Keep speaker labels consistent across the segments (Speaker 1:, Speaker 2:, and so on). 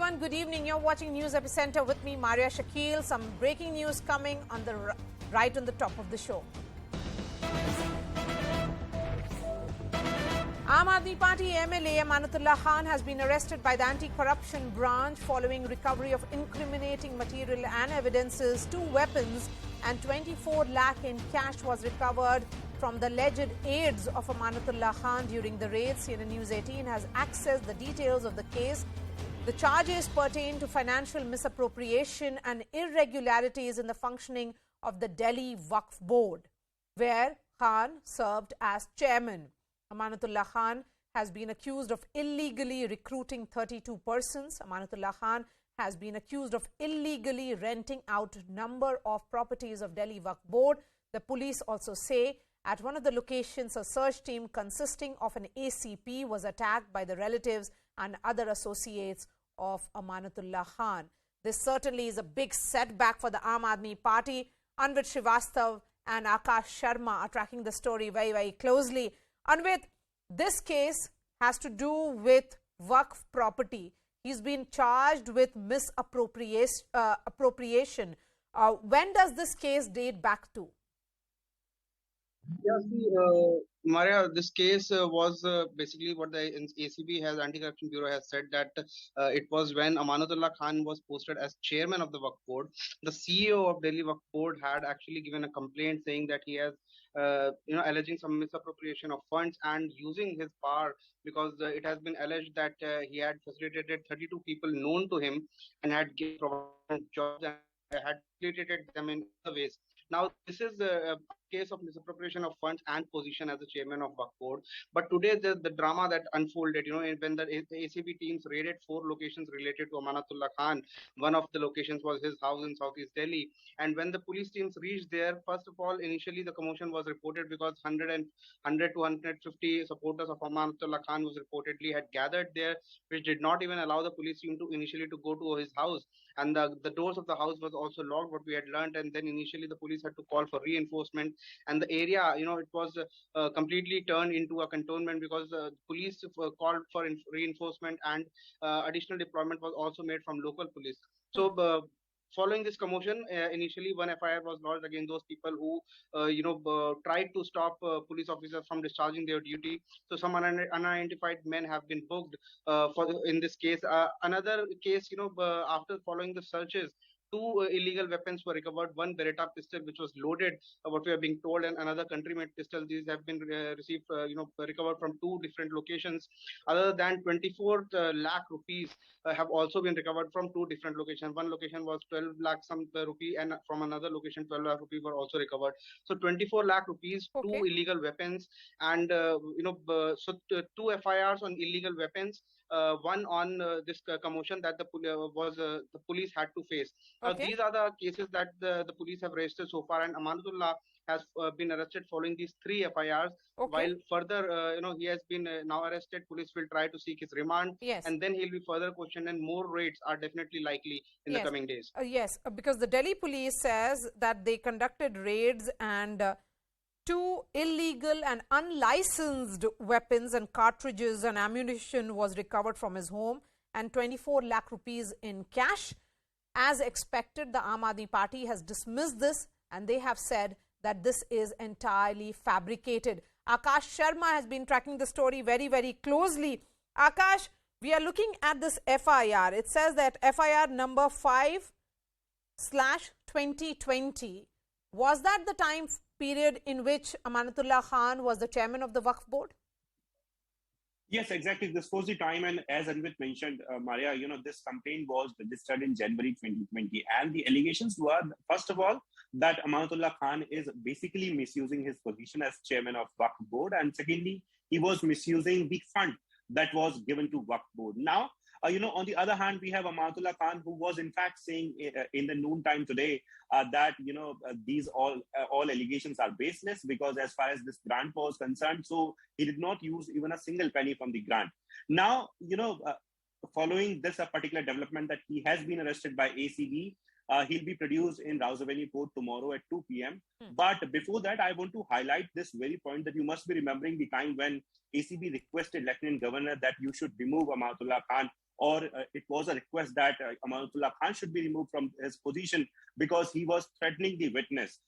Speaker 1: everyone, good evening. You're watching News Epicenter with me, Maria Shakil. Some breaking news coming on the right on the top of the show. Aam Aadmi Party MLA Amanatullah Khan has been arrested by the anti-corruption branch following recovery of incriminating material and evidences. 2 weapons and 24 lakh in cash was recovered from the alleged aides of Amanatullah Khan during the raid. CNN News 18 has accessed the details of the case. The charges pertain to financial misappropriation and irregularities in the functioning of the Delhi Waqf Board, where Khan served as chairman. Amanatullah Khan has been accused of illegally recruiting 32 persons. Amanatullah Khan has been accused of illegally renting out number of properties of Delhi Waqf Board. The police also say at one of the locations, a search team consisting of an ACP was attacked by the relatives and other associates of Amanatullah Khan. This certainly is a big setback for the Aam Aadmi Party. Anvit Srivastav and Akash Sharma are tracking the story very, very closely. Anvit, this case has to do with Waqf property. He's been charged with misappropriation. When does this case date back to?
Speaker 2: Yeah, see, Maria, this case was basically what the ACB has, Anti-Corruption Bureau has said that it was when Amanatullah Khan was posted as chairman of the Waqf Board. The CEO of Delhi Waqf Board had actually given a complaint saying that he has, alleging some misappropriation of funds and using his power because it has been alleged that he had facilitated 32 people known to him and had given provided jobs and had facilitated them in other ways. Now, this is a case of misappropriation of funds and position as the chairman of Waqf Board. But today, the drama that unfolded, when the ACB teams raided 4 locations related to Amanatullah Khan, one of the locations was his house in Southeast Delhi. And when the police teams reached there, first of all, initially the commotion was reported because 100 to 150 supporters of Amanatullah Khan was reportedly had gathered there, which did not even allow the police team to initially to go to his house. And the doors of the house was also locked, what we had learned. And then initially the police had to call for reinforcement, and the area, it was completely turned into a cantonment because the police called for reinforcement, and additional deployment was also made from local police. So following this commotion, initially one FIR was lodged against those people who tried to stop police officers from discharging their duty. So some unidentified men have been booked in this case. Another case, after following the searches, 2 illegal weapons were recovered. One Beretta pistol, which was loaded, what we are being told, and another country-made pistol. These have been recovered from 2 different locations. Other than 24 lakh rupees have also been recovered from 2 different locations. One location was 12 lakh some rupee, and from another location 12 lakh rupees were also recovered. So 24 lakh rupees, okay. 2 illegal weapons, and 2 FIRs on illegal weapons. One on this commotion that the police had to face.
Speaker 1: Okay.
Speaker 2: These are the cases that the police have registered so far, and Amanatullah has been arrested following these 3 FIRs. Okay. While further, he has been now arrested. Police will try to seek his remand,
Speaker 1: yes.
Speaker 2: And then he'll be further questioned, and more raids are definitely likely in
Speaker 1: yes.
Speaker 2: the coming days.
Speaker 1: Yes, because the Delhi police says that they conducted raids and 2 illegal and unlicensed weapons and cartridges and ammunition was recovered from his home, and 24 lakh rupees in cash. As expected, the Aam Aadmi Party has dismissed this, and they have said that this is entirely fabricated. Akash Sharma has been tracking the story very, very closely. Akash, we are looking at this FIR. It says that FIR number 5/2020. Was that the time period in which Amanatullah Khan was the chairman of the Waqf Board?
Speaker 3: Yes, exactly. This was the time, and as Anvit mentioned, Maria, this campaign was registered in January 2020, and the allegations were, first of all, that Amanatullah Khan is basically misusing his position as chairman of Waqf Board, and secondly, he was misusing the fund that was given to Waqf Board. Now, on the other hand, we have Amanatullah Khan, who was in fact saying in the noon time today that these all allegations are baseless because as far as this grant was concerned, so he did not use even a single penny from the grant. Now, following this particular development that he has been arrested by ACB, he'll be produced in Rouse Avenue Court tomorrow at 2 p.m. But before that, I want to highlight this very point that you must be remembering the time when ACB requested Lieutenant Governor that you should remove Amanatullah Khan or it was a request that Amanatullah Khan should be removed from his position because he was threatening the witness.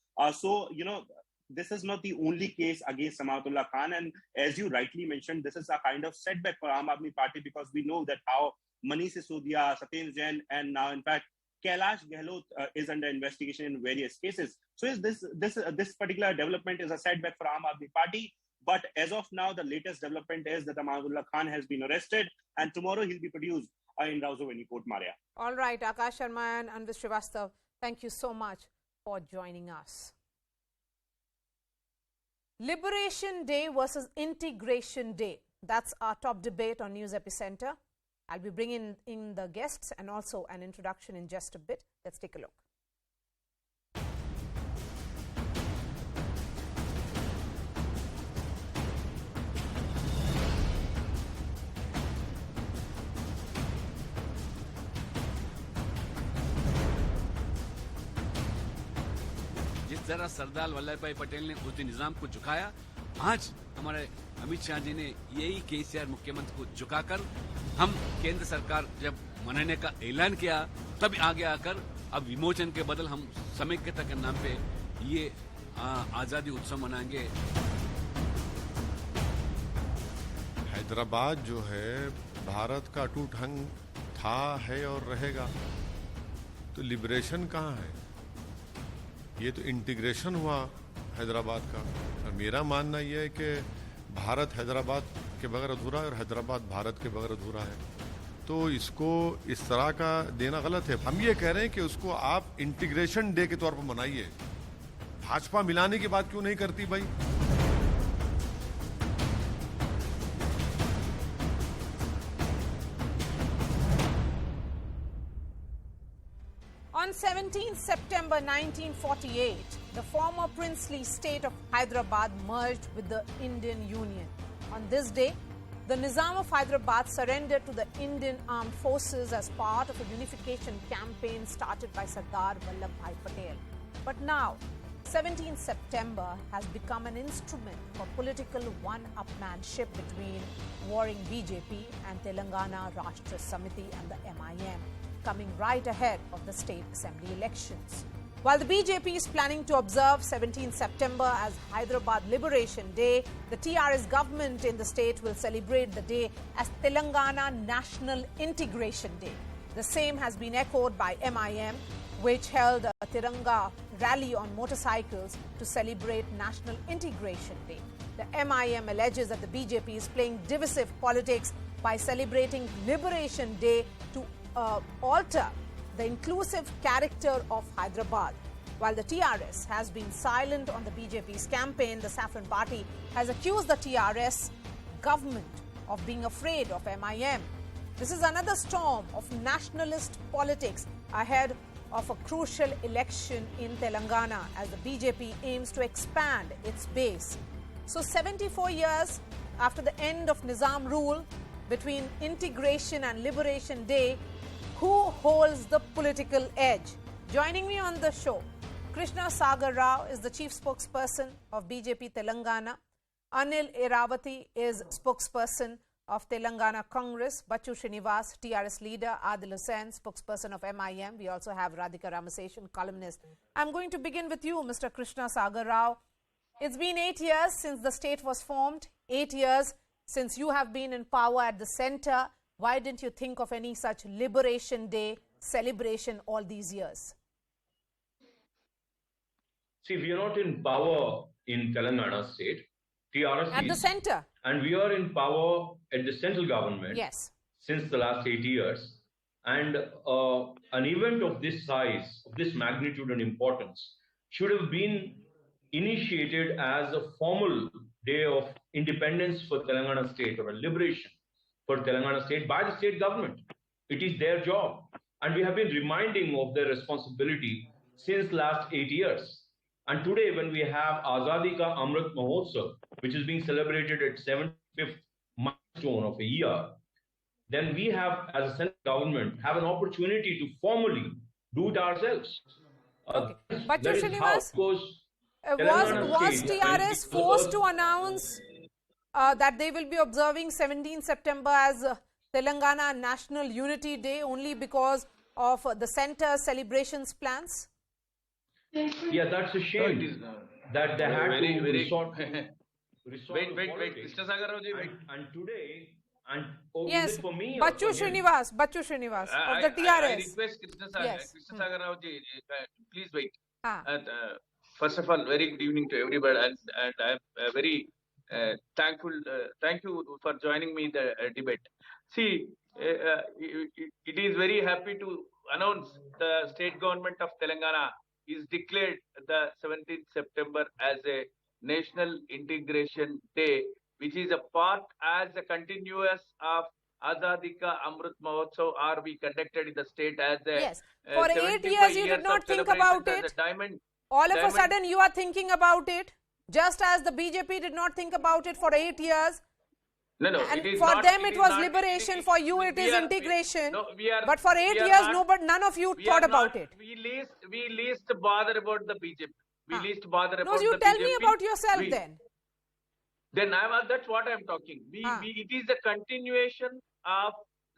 Speaker 3: This is not the only case against Amanatullah Khan. And as you rightly mentioned, this is a kind of setback for Aam Aadmi Party because we know that how Manish Sisodia, Satyendra Jain, and now, in fact, Kailash Gehlot is under investigation in various cases. So is this particular development is a setback for Aam Aadmi Party. But as of now, the latest development is that Amanatullah Khan has been arrested, and tomorrow he'll be produced in Rausawini Court, Maria.
Speaker 1: All right, Akash Sharma and Anvis Srivastav, thank you so much for joining us. Liberation Day versus Integration Day. That's our top debate on News Epicenter. I'll be bringing in the guests and also an introduction in just a bit. Let's take a look.
Speaker 4: जिस तरह सरदार वल्लभ भाई पटेल ने उस दिन निजाम को झुकाया, आज हमारे अमित शाह जी ने यही केसीआर मुख्यमंत्री को झुकाकर हम केंद्र सरकार जब मनाने का ऐलान किया तब आगे आकर अब विमोचन के बदल हम समेक्यता के नाम पे ये आजादी उत्सव मनाएंगे।
Speaker 5: हैदराबाद जो है भारत का अटूट अंग था, है और रहेगा। तो लिबरेशन कहाँ है? ये तो इंटीग्रेशन हुआ हैदराबाद का। और मेरा मानना यह है कि भारत हैदराबाद के बगैर अधूरा है और हैदराबाद भारत के बगैर अधूरा है। तो इसको इस तरह का देना गलत है। हम ये कह रहे हैं कि उसको आप इंटीग्रेशन डे के तौर पर मनाइए। भाजपा मिलाने की बात क्यों नहीं करती भाई?
Speaker 1: On 17 September 1948, the former princely state of Hyderabad merged with the Indian Union. On this day, the Nizam of Hyderabad surrendered to the Indian Armed Forces as part of a unification campaign started by Sardar Vallabhbhai Patel. But now, 17 September has become an instrument for political one-upmanship between warring BJP and Telangana Rashtra Samiti and the MIM, coming right ahead of the state assembly elections. While the BJP is planning to observe 17 September as Hyderabad Liberation Day, the TRS government in the state will celebrate the day as Telangana National Integration Day. The same has been echoed by MIM, which held a Tiranga rally on motorcycles to celebrate National Integration Day. The MIM alleges that the BJP is playing divisive politics by celebrating Liberation Day to alter the inclusive character of Hyderabad. While the TRS has been silent on the BJP's campaign, the Saffron Party has accused the TRS government of being afraid of MIM. This is another storm of nationalist politics ahead of a crucial election in Telangana as the BJP aims to expand its base. So 74 years after the end of Nizam rule, between Integration and Liberation Day, who holds the political edge? Joining me on the show, Krishna Sagar Rao is the chief spokesperson of BJP Telangana. Anil Iravati is spokesperson of Telangana Congress. Bachu Srinivas, TRS leader. Adil Hussain, spokesperson of MIM. We also have Radhika Ramaseshan, columnist. I'm going to begin with you, Mr. Krishna Sagar Rao. It's been 8 years since the state was formed, 8 years since you have been in power at the center. Why didn't you think of any such Liberation Day celebration all these years?
Speaker 6: See, we are not in power in Telangana state. TRS
Speaker 1: At the center.
Speaker 6: And we are in power at the central government.
Speaker 1: Yes.
Speaker 6: Since the last 8 years. And an event of this size, of this magnitude and importance, should have been initiated as a formal day of independence for Telangana state, or a liberation for Telangana state by the state government. It is their job. And we have been reminding of their responsibility since last 8 years. And today, when we have Azadi Ka Amrit Mahotsav, which is being celebrated at 75th milestone of a year, then we have, as a central government, have an opportunity to formally do it ourselves.
Speaker 1: Okay. But Srinivas, was TRS forced to announce that they will be observing 17 September as Telangana National Unity Day only because of the centre's celebrations plans?
Speaker 6: Yeah, that's a shame.
Speaker 7: No, it is
Speaker 6: that they had
Speaker 7: very,
Speaker 6: to
Speaker 7: very.
Speaker 6: resort
Speaker 7: Wait,
Speaker 6: to politics.
Speaker 7: Krishna Sagar Rao ji, wait.
Speaker 6: And today, and is
Speaker 1: Yes,
Speaker 6: it for me or
Speaker 1: Bachu
Speaker 6: for him?
Speaker 1: Srinivas of the TRS.
Speaker 7: I request Krishna Sagar,
Speaker 1: Yes.
Speaker 7: Krishna Sagar Rao ji, please wait.
Speaker 1: Ah.
Speaker 7: First of all, very good evening to everybody, and I am very thankful. Thank you for joining me in the debate. See, it is very happy to announce the state government of Telangana is declared the 17th September as a National Integration Day, which is a part as a continuous of Azadika Amrit Mahotsav are we conducted in the state as a
Speaker 1: Yes. For 8 years you did not think about it. All of a sudden you are thinking about it, just as the BJP did not think about it for 8 years.
Speaker 7: No,
Speaker 1: And
Speaker 7: it is
Speaker 1: for
Speaker 7: not,
Speaker 1: them it was
Speaker 7: not,
Speaker 1: liberation, for you it is integration. But for 8 years
Speaker 7: not,
Speaker 1: none of you thought about it.
Speaker 7: We least bother about the BJP. We least bother about the BJP.
Speaker 1: No, you tell me about yourself then.
Speaker 7: Then that's what I am talking. It is a continuation of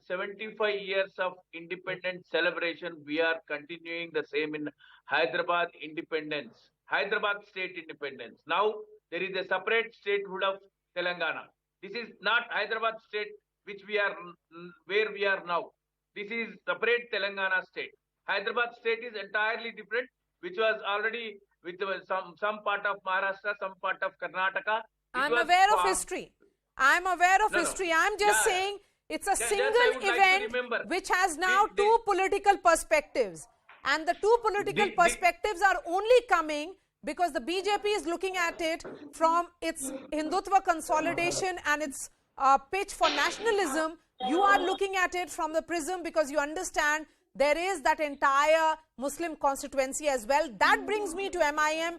Speaker 7: 75 years of independence celebration. We are continuing the same in Hyderabad independence, Hyderabad state independence. Now there is a separate statehood of Telangana. This is not Hyderabad state, where we are now. This is separate Telangana state. Hyderabad state is entirely different, which was already with some part of Maharashtra, some part of Karnataka.
Speaker 1: I'm aware of history. I'm aware of history. I'm just saying it's a single event which has now two political perspectives. And the two political perspectives are only coming because the BJP is looking at it from its Hindutva consolidation and its pitch for nationalism. You are looking at it from the prism because you understand there is that entire Muslim constituency as well. That brings me to MIM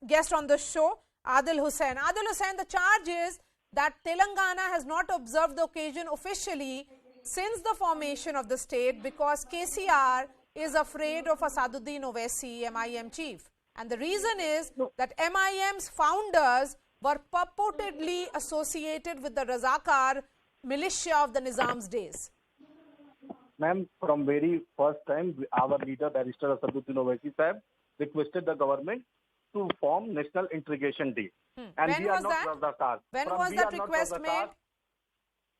Speaker 1: guest on the show, Adil Hussain. Adil Hussain, the charge is that Telangana has not observed the occasion officially since the formation of the state because KCR is afraid of Asaduddin Owaisi, MIM chief. And the reason is that MIM's founders were purportedly associated with the Razakar militia of the Nizam's days.
Speaker 8: Ma'am, from very first time, our leader, Barrister Asaduddin Owaisi Sahib, requested the government to form National Integration Day. And
Speaker 1: when
Speaker 8: we
Speaker 1: was
Speaker 8: are not
Speaker 1: that?
Speaker 8: Razakar.
Speaker 1: When was that request made?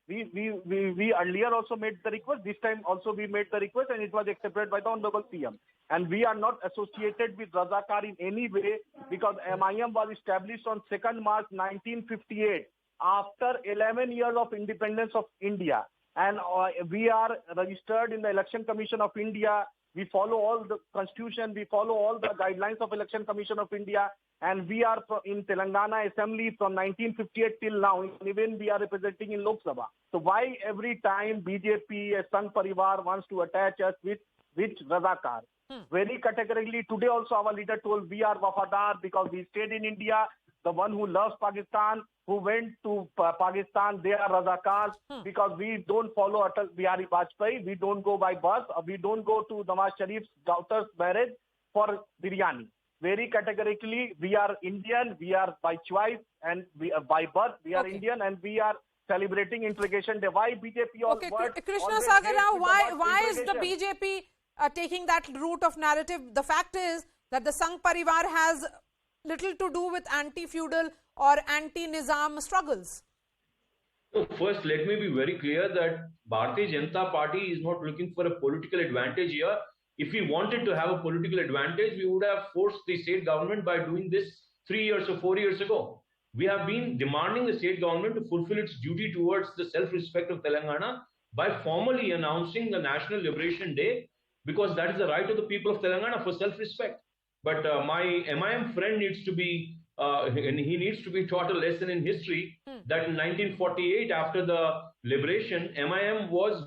Speaker 8: We earlier also made the request. This time also we made the request and it was accepted by the Honorable CM. And we are not associated with Razakar in any way because MIM was established on 2nd March 1958 after 11 years of independence of India. And we are registered in the Election Commission of India. We follow all the constitution. We follow all the guidelines of Election Commission of India. And we are in Telangana Assembly from 1958 till now. Even we are representing in Lok Sabha. So why every time BJP, a Sangh Parivar wants to attach us with Razakar? Very categorically, today also our leader told we are Wafadar because we stayed in India. The one who loves Pakistan, who went to Pakistan, they are Razakars because we don't follow Atal Bihari Vajpayee. We don't go by bus. We don't go to Nawaz Sharif's daughter's marriage for biryani. Very categorically, we are Indian. We are by choice and we are by birth. We are Indian and we are celebrating Integration Day. Why BJP or
Speaker 1: Krishna Sagar Rao, why is the BJP taking that route of narrative? The fact is that the Sangh Parivar has little to do with anti-feudal or anti-Nizam struggles.
Speaker 6: So first, let me be very clear that Bharatiya Janata Party is not looking for a political advantage here. If we wanted to have a political advantage, we would have forced the state government by doing this 3 years or 4 years ago. We have been demanding the state government to fulfill its duty towards the self-respect of Telangana by formally announcing the National Liberation Day because that is the right of the people of Telangana for self-respect. But my MIM friend needs to be, he needs to be taught a lesson in history that in 1948, after the liberation, MIM was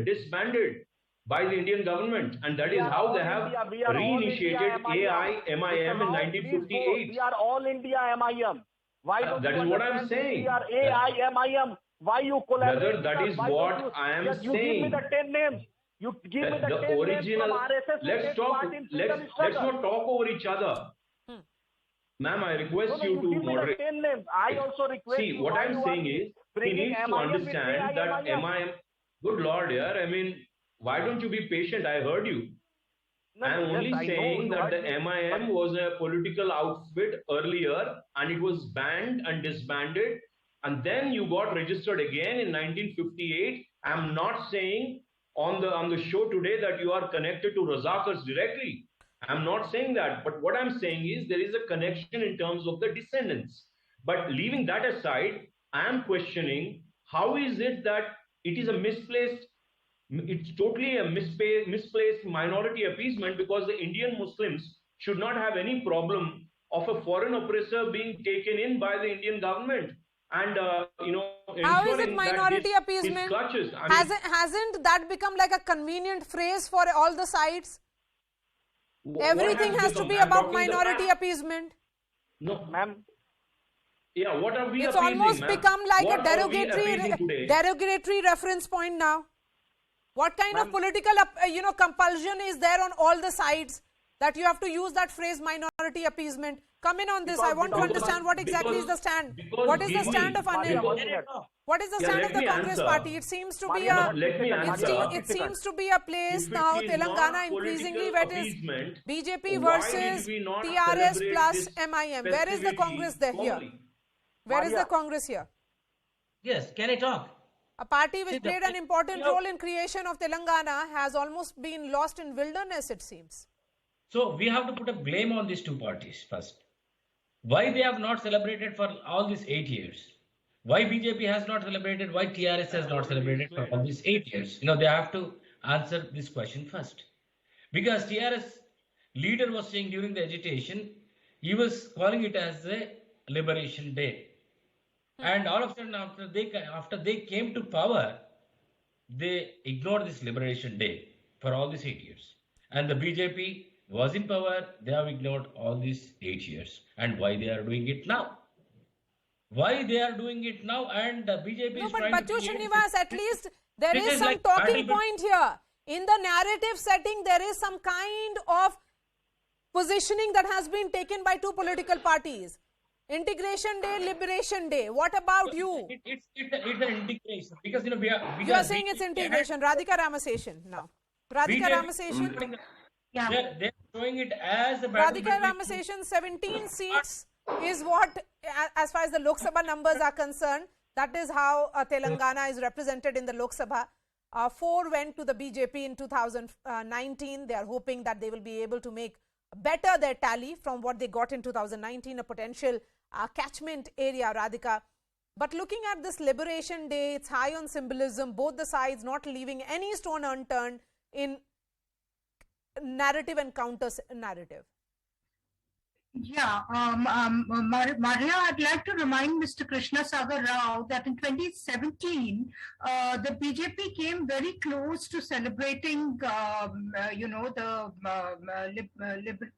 Speaker 6: disbanded by the Indian government. And that is how they have reinitiated AIMIM in 1958.
Speaker 8: We are all India MIM. Why don't
Speaker 6: that is what I'm saying.
Speaker 8: We are AIMIM. Why you collaborate?
Speaker 6: Brother, that is what I am saying.
Speaker 8: You give me the 10 names. You give me the 10
Speaker 6: original.
Speaker 8: names from RSS.
Speaker 6: Let's not talk over each other. Ma'am, I request you to
Speaker 8: give me
Speaker 6: moderate.
Speaker 8: the 10 names. I also request
Speaker 6: See,
Speaker 8: you.
Speaker 6: what I'm saying is, he needs to understand that
Speaker 8: MIM.
Speaker 6: Good Lord, yeah. I mean, why don't you be patient? I heard you. I'm only saying that the MIM was a political outfit earlier, and it was banned and disbanded, and then you got registered again in 1958. I'm not saying on the show today that you are connected to Razakars directly. I'm not saying that, but what I'm saying is there is a connection in terms of the descendants. But leaving that aside, I am questioning how is it that it is a misplaced, it's totally a misplaced minority appeasement, because the Indian Muslims should not have any problem of a foreign oppressor being taken in by the Indian government and
Speaker 1: how is it minority appeasement?
Speaker 6: Clutches.
Speaker 1: Hasn't that become like a convenient phrase for all the sides? Everything has to be about minority appeasement.
Speaker 6: No,
Speaker 8: ma'am.
Speaker 6: Yeah, what are we?
Speaker 1: It's
Speaker 6: appeasing,
Speaker 1: almost become like
Speaker 6: what
Speaker 1: a derogatory reference point now. What kind of political, compulsion is there on all the sides that you have to use that phrase minority appeasement? Come in on this. I want to understand what exactly is the stand. What is the stand of What is the stand of the Congress party? It seems to be it seems to be a place now, Telangana increasingly, where it is BJP versus TRS plus MIM. Where is the Congress here? Where is the Congress here?
Speaker 9: Yes, can I talk?
Speaker 1: A party which played an important role in creation of Telangana has almost been lost in wilderness, it seems.
Speaker 9: So we have to put a blame on these two parties first. Why they have not celebrated for all these 8 years? Why BJP has not celebrated? Why TRS has not celebrated for all these 8 years? They have to answer this question first. Because TRS leader was saying during the agitation, he was calling it as a Liberation Day. And all of a sudden, after they came to power, they ignored this Liberation Day for all these 8 years. And the BJP was in power, they have ignored all these 8 years. And why they are doing it now? Why they are doing it now? And the BJP is trying to... No, but
Speaker 1: Srinivas, at least there is some talking point here. In the narrative setting, there is some kind of positioning that has been taken by two political parties. Integration Day, Liberation Day. What about you?
Speaker 9: It's an integration, because
Speaker 1: you are saying it's integration. Radhika Ramaseshan now. Radhika Ramaseshan.
Speaker 9: Yeah. They're showing it as a
Speaker 1: Radhika Ramaseshan, 17 seats is what, as far as the Lok Sabha numbers are concerned, that is how Telangana is represented in the Lok Sabha. 4 went to the BJP in 2019. They are hoping that they will be able to make better their tally from what they got in 2019, a potential catchment area, Radhika. But looking at this Liberation Day, it's high on symbolism, both the sides not leaving any stone unturned in narrative and counter narrative.
Speaker 10: Yeah, Maria, I'd like to remind Mr. Krishna Sagar Rao that in 2017, the BJP came very close to celebrating, the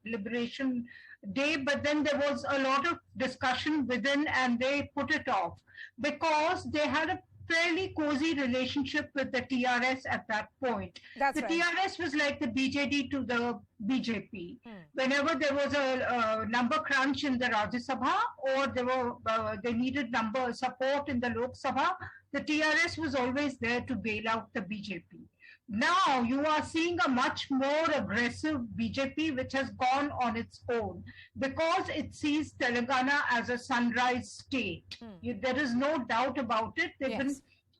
Speaker 10: Liberation Day, but then there was a lot of discussion within and they put it off because they had a fairly cozy relationship with the TRS at that point.
Speaker 1: That's right.
Speaker 10: TRS was like the BJD to the BJP. Whenever there was a number crunch in the Rajya Sabha or they needed number support in the Lok Sabha, the TRS was always there to bail out the BJP. Now you are seeing a much more aggressive BJP which has gone on its own because it sees Telangana as a sunrise state. There is no doubt about it. They've been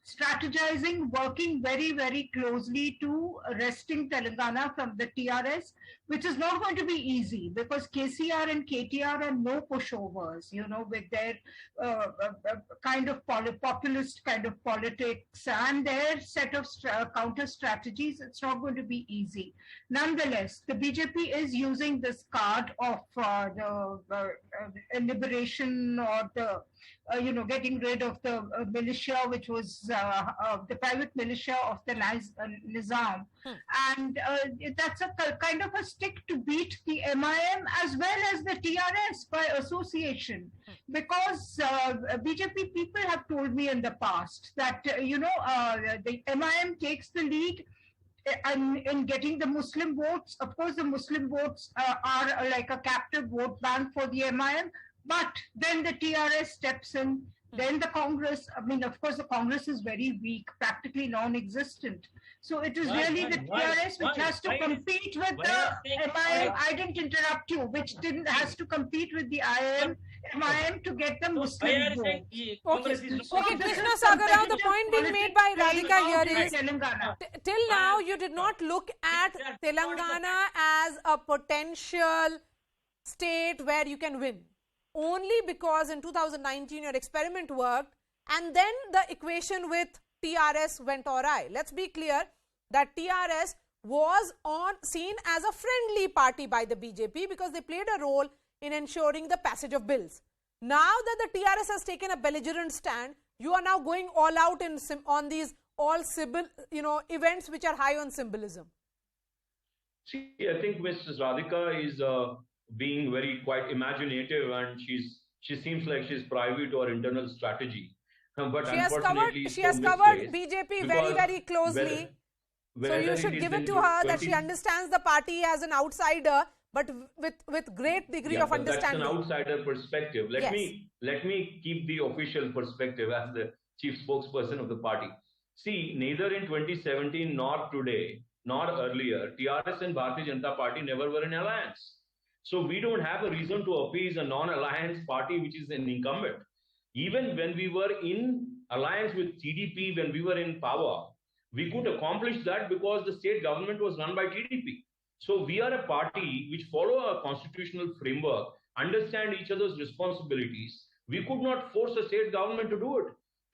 Speaker 10: strategizing, working very, very closely to wresting Telangana from the TRS, which is not going to be easy because KCR and KTR are no pushovers, with their kind of populist kind of politics and their set of counter strategies. It's not going to be easy. Nonetheless, the BJP is using this card of the liberation or the getting rid of the militia, which was the private militia of the Nizam. And that's a kind of a stick to beat the MIM as well as the TRS by association. Because BJP people have told me in the past that, the MIM takes the lead in getting the Muslim votes. Of course, the Muslim votes are like a captive vote bank for the MIM, but then the TRS steps in. Then the Congress, I mean, of course, the Congress is very weak, practically non-existent. So it is really the TRS which has to compete with the MIM. I didn't interrupt you, has to compete with the MIM to get the Muslim vote.
Speaker 1: Okay, Krishna Sagar Rao, the point being made by Radhika here is, till now you did not look at Telangana as a potential state where you can win. Only because in 2019 your experiment worked and then the equation with TRS went awry. Let's be clear that TRS was seen as a friendly party by the BJP because they played a role in ensuring the passage of bills. Now that the TRS has taken a belligerent stand, you are now going all out on these events which are high on symbolism.
Speaker 6: See, I think Mrs. Radhika is being quite imaginative, and she seems like she's privy to her internal strategy. But
Speaker 1: she has covered BJP very closely. So you should give it to her that she understands the party as an outsider, but with great degree of understanding.
Speaker 6: That's an outsider perspective. Let me keep the official perspective as the chief spokesperson of the party. See, neither in 2017 nor today nor earlier, TRS and Bharatiya Janata Party never were in alliance. So we don't have a reason to appease a non-alliance party which is an incumbent. Even when we were in alliance with TDP, when we were in power, we could accomplish that because the state government was run by TDP. So we are a party which follow a constitutional framework, understand each other's responsibilities. We could not force a state government to do it.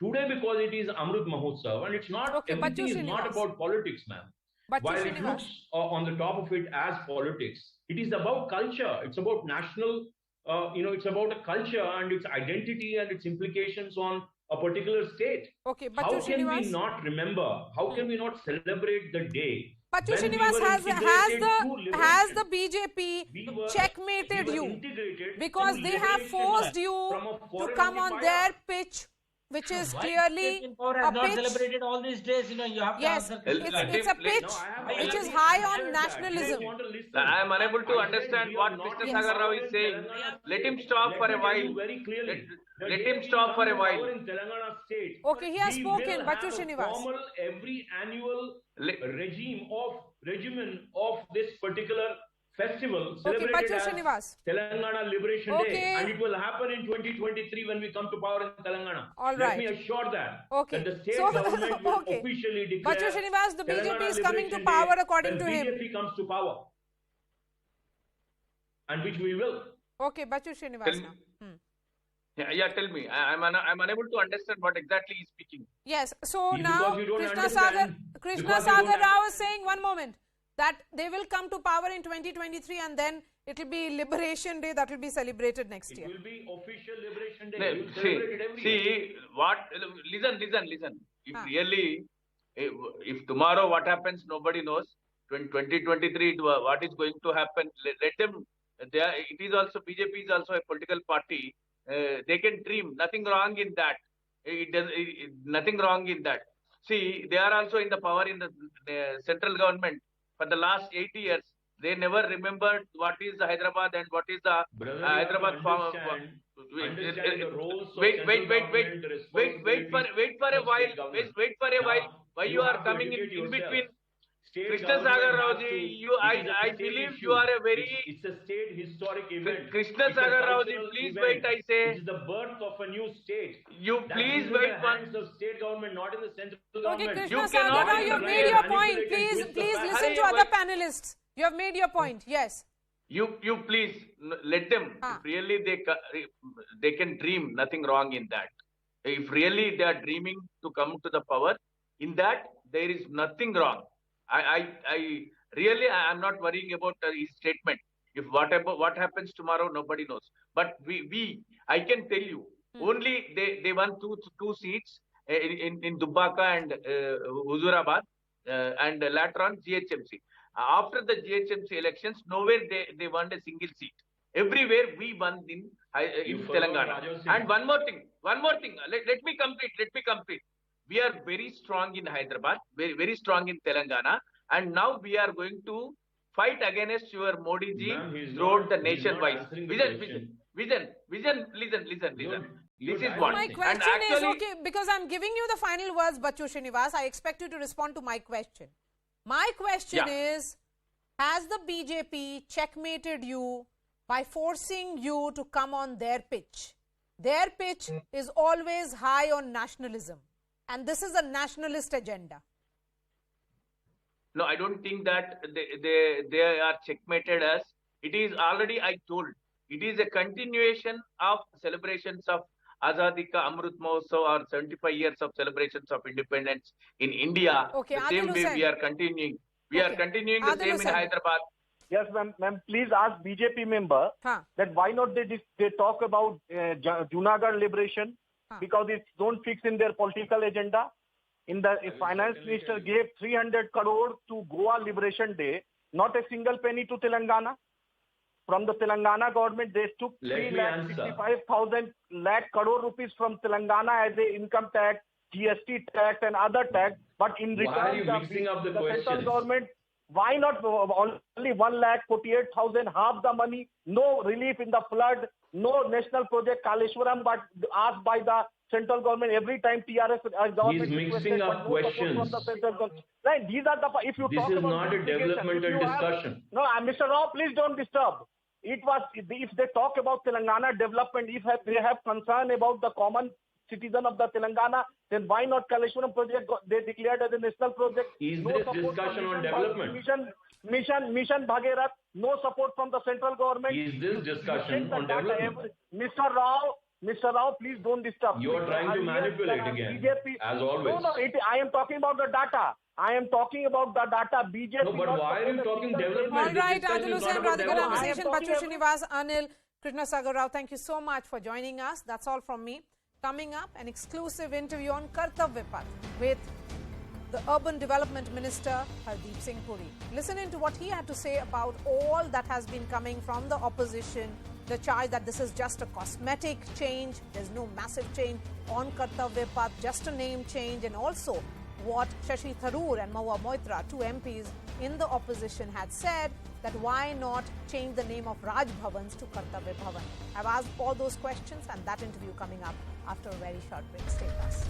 Speaker 6: Today, because it is Amrit Mahotsav, and it's not, everything is not about politics, ma'am. While it looks on the top of it as politics, it is about culture. It's about national, it's about a culture and its identity and its implications on a particular state.
Speaker 1: Okay,
Speaker 6: how can we not remember? How can we not celebrate the day?
Speaker 1: Pachu Srinivas, has the BJP checkmated you because they have forced you to come on their pitch, which is clearly a pitch.
Speaker 9: Celebrated all these days, you have to answer.
Speaker 1: It's a pitch which is high on nationalism.
Speaker 7: I am unable to understand what Mr. Sagar Rao is saying. Let him stop for a while. Let him stop for a while.
Speaker 1: Okay, he has spoken, Pachu Srinivas.
Speaker 6: Every annual regimen of this particular festival celebrated as Telangana Liberation Day, and it will happen in 2023 when we come to power in Telangana.
Speaker 1: All
Speaker 6: Let
Speaker 1: right.
Speaker 6: me assure that the state
Speaker 1: So,
Speaker 6: government will officially declare
Speaker 1: Pachu Srinivas, the BJP
Speaker 6: Telangana
Speaker 1: is coming to
Speaker 6: Liberation
Speaker 1: power
Speaker 6: Day
Speaker 1: according to
Speaker 6: when
Speaker 1: him.
Speaker 6: BJP comes to power, and which we will.
Speaker 1: Okay, Pachu Srinivas now.
Speaker 7: Yeah, tell me. I'm unable to understand what exactly he's speaking.
Speaker 1: Yes, so now Krishna
Speaker 6: Because
Speaker 1: Sagar Rao is saying, one moment, that they will come to power in 2023 and then it will be Liberation Day that will be celebrated next year.
Speaker 6: It will be official Liberation Day.
Speaker 7: See, what? Listen. If really, if tomorrow what happens, nobody knows. 2023, what is going to happen? Let them. It is also BJP is also a political party. They can dream. Nothing wrong in that. Nothing wrong in that. See, they are also in the power in the central government. For the last 8 years, they never remembered what is the Hyderabad and what is the Hyderabad. Wait for a while. Why you are coming in between? Krishna Sagar Raoji, I believe you are a very.
Speaker 6: It's a state historic event.
Speaker 7: Krishna Sagar Raoji, please wait. I say.
Speaker 6: It is the birth of a new state.
Speaker 7: You please wait.
Speaker 6: Hands of state government, not in the central government.
Speaker 1: Okay, Krishna Sagar Rao, you have made your point. Please listen to other panelists. You have made your point. Yes.
Speaker 7: You please let them. If really they can dream. Nothing wrong in that. If really they are dreaming to come to the power, in that there is nothing wrong. I am not worrying about his statement. If what happens tomorrow, nobody knows. But I can tell you, only they won two seats in Dubbaka and Huzurabad, and later on GHMC. After the GHMC elections, nowhere they won a single seat. Everywhere we won in Telangana. And one more thing. Let me complete. We are very strong in Hyderabad, very, very strong in Telangana. and now we are going to fight against your Modi ji
Speaker 6: Ma'am, he's
Speaker 7: throughout the
Speaker 6: not- he's not
Speaker 7: nationwide.
Speaker 6: answering the
Speaker 7: Listen,
Speaker 6: question.
Speaker 7: listen.
Speaker 6: You're
Speaker 7: This is
Speaker 6: right.
Speaker 7: one
Speaker 1: My
Speaker 7: thing.
Speaker 1: question
Speaker 7: And
Speaker 1: is,
Speaker 7: actually,
Speaker 1: okay, because I'm giving you the final words, Bachu Srinivas, I expect you to respond to my question. My question is, has the BJP checkmated you by forcing you to come on their pitch? Their pitch is always high on nationalism, and this is a nationalist agenda.
Speaker 7: no, I don't think that they are checkmated us. It is already, I told, it is a continuation of celebrations of Azadi Ka Amrit Mahotsav, or 75 years of celebrations of independence in India.
Speaker 1: Okay,
Speaker 7: The
Speaker 1: Adil
Speaker 7: same way
Speaker 1: Hussain.
Speaker 7: we are continuing. We are
Speaker 1: Okay.
Speaker 7: continuing the
Speaker 1: Adil
Speaker 7: same in
Speaker 1: Hussain.
Speaker 7: Hyderabad.
Speaker 8: Yes, ma'am. Please ask BJP member that why not they talk about Junagadh liberation, because it don't fix in their political agenda. In the finance minister gave 300 crore to Goa Liberation Day, not a single penny to Telangana. From the Telangana government, they took
Speaker 6: Let me
Speaker 8: 3,65,000 lakh crore rupees from Telangana as a income tax, GST tax and other tax. But in return,
Speaker 6: Why are you mixing up the
Speaker 8: central
Speaker 6: questions?
Speaker 8: government, why not only 1,48,000, half the money, no relief in the flood, no national project Kaleshwaram, but asked by the central government every time TRS government.
Speaker 6: He's mixing up questions.
Speaker 8: From the central government. Right, these are the, if you
Speaker 6: This
Speaker 8: talk
Speaker 6: is
Speaker 8: about
Speaker 6: not a
Speaker 8: investigation,
Speaker 6: developmental
Speaker 8: if you have-
Speaker 6: discussion.
Speaker 8: No, Mr. Rao, please don't disturb. If they talk about Telangana development, if they have concern about the common citizen of the Telangana, then why not Kaleshwaram project they declared as a national project?
Speaker 6: Is
Speaker 8: No
Speaker 6: this
Speaker 8: support from
Speaker 6: discussion on development?
Speaker 8: Mission Bhagirath, no support from the central government.
Speaker 6: Is this discussion on development?
Speaker 8: Mr. Rao, please don't disturb.
Speaker 6: You are trying to manipulate again, as always.
Speaker 8: No, I am talking about the data. I am talking about the data. BJP.
Speaker 6: No, but why are you talking development?
Speaker 1: All
Speaker 6: This
Speaker 1: right,
Speaker 6: discussion
Speaker 1: Adil
Speaker 6: is not
Speaker 1: Hussain,
Speaker 6: about
Speaker 1: Radhika
Speaker 6: development.
Speaker 1: Ramaseshan, Bachu Srinivas, Anil, Krishna Sagar Rao, thank you so much for joining us. That's all from me. Coming up, an exclusive interview on Kartavya Path with the Urban Development Minister, Hardeep Singh Puri. Listen in to what he had to say about all that has been coming from the opposition, the charge that this is just a cosmetic change, there's no massive change on Kartavya Path, just a name change, and also what Shashi Tharoor and Mahua Moitra, two MPs in the opposition, had said that why not change the name of Raj Bhavans to Kartavya Bhavan. I've asked all those questions, and that interview coming up after a very short break. Stay with us.